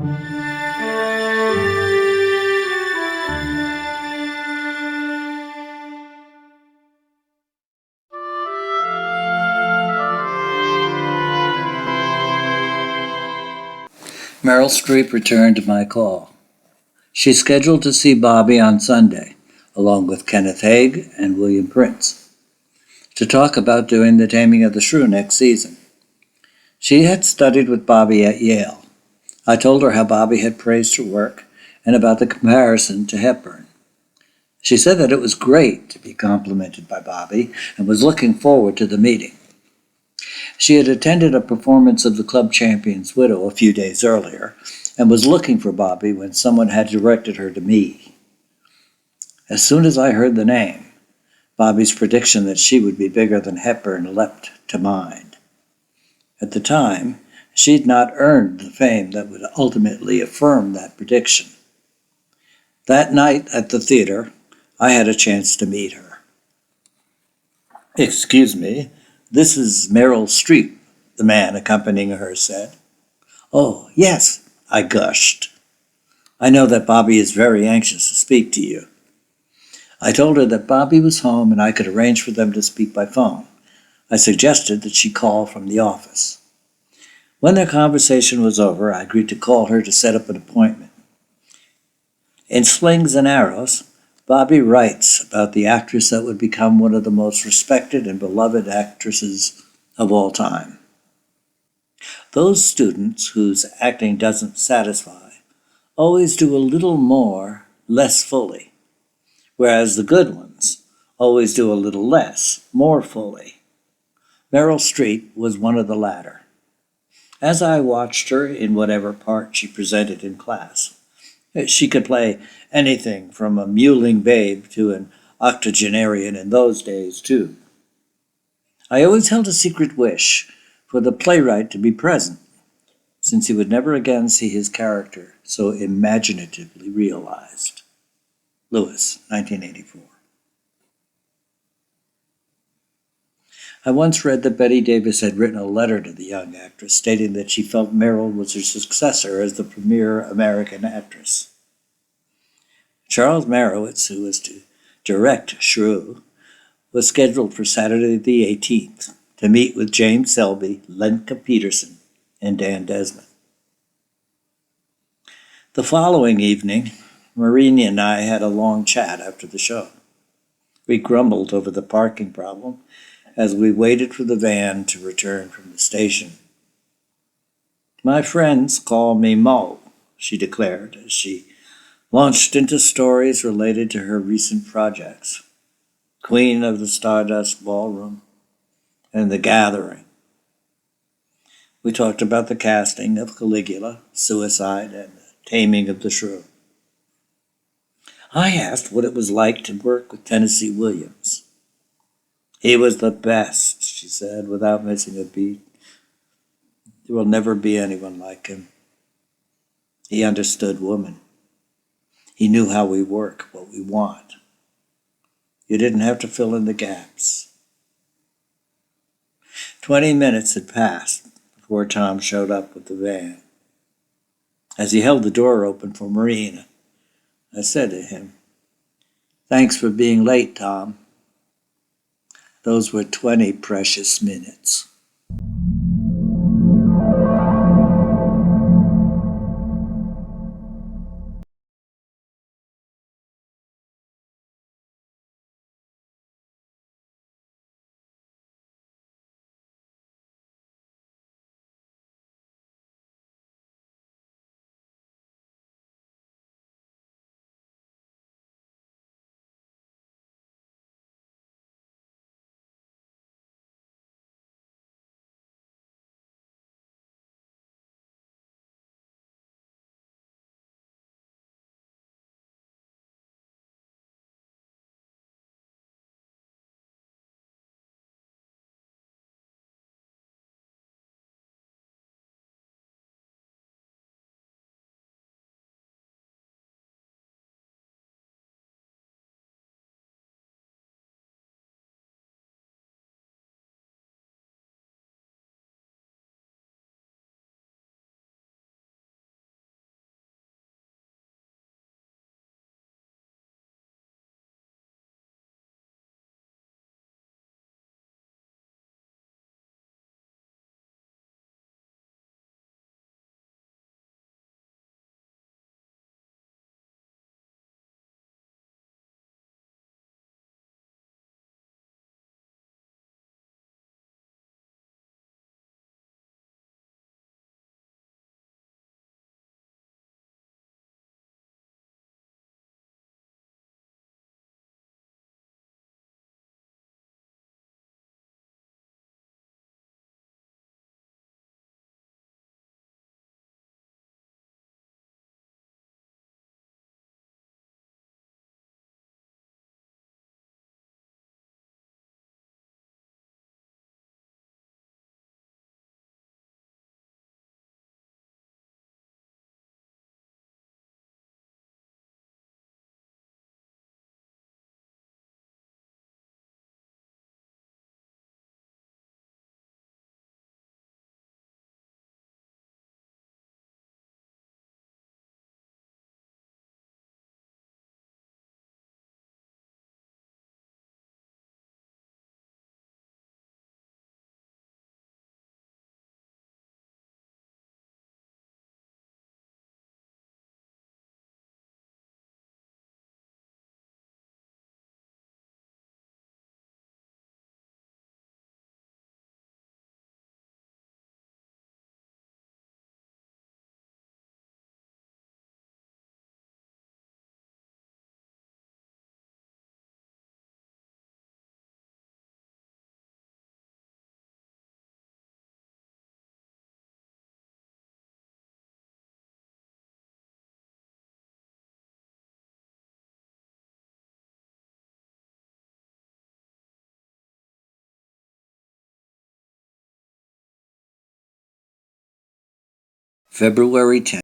Meryl Streep returned my call. She's scheduled to see Bobby on Sunday, along with Kenneth Haig and William Prince, to talk about doing The Taming of the Shrew next season. She had studied with Bobby at Yale. I told her how Bobby had praised her work and about the comparison to Hepburn. She said that it was great to be complimented by Bobby and was looking forward to the meeting. She had attended a performance of The Club Champion's Widow a few days earlier and was looking for Bobby when someone had directed her to me. As soon as I heard the name, Bobby's prediction that she would be bigger than Hepburn leapt to mind. At the time, she'd not earned the fame that would ultimately affirm that prediction. That night at the theater, I had a chance to meet her. "Excuse me, this is Meryl Streep," the man accompanying her said. "Oh, yes," I gushed. "I know that Bobby is very anxious to speak to you." I told her that Bobby was home and I could arrange for them to speak by phone. I suggested that she call from the office. When their conversation was over, I agreed to call her to set up an appointment. In Slings and Arrows, Bobby writes about the actress that would become one of the most respected and beloved actresses of all time. Those students whose acting doesn't satisfy always do a little more, less fully, whereas the good ones always do a little less, more fully. Meryl Streep was one of the latter. As I watched her in whatever part she presented in class, she could play anything from a mewling babe to an octogenarian in those days, too. I always held a secret wish for the playwright to be present, since he would never again see his character so imaginatively realized. Lewis, 1984. I once read that Bette Davis had written a letter to the young actress stating that she felt Meryl was her successor as the premier American actress. Charles Marowitz, who was to direct Shrew, was scheduled for Saturday the 18th to meet with James Selby, Lenka Peterson, and Dan Desmond. The following evening, Marini and I had a long chat after the show. We grumbled over the parking problem as we waited for the van to return from the station. "My friends call me Mo," she declared as she launched into stories related to her recent projects: Queen of the Stardust Ballroom and The Gathering. We talked about the casting of Caligula, Suicide, and The Taming of the Shrew. I asked what it was like to work with Tennessee Williams. "He was the best," she said, without missing a beat. "There will never be anyone like him. He understood women. He knew how we work, what we want. You didn't have to fill in the gaps." 20 minutes had passed before Tom showed up with the van. As he held the door open for Marina, I said to him, "Thanks for being late, Tom." Those were 20 precious minutes. February 10th.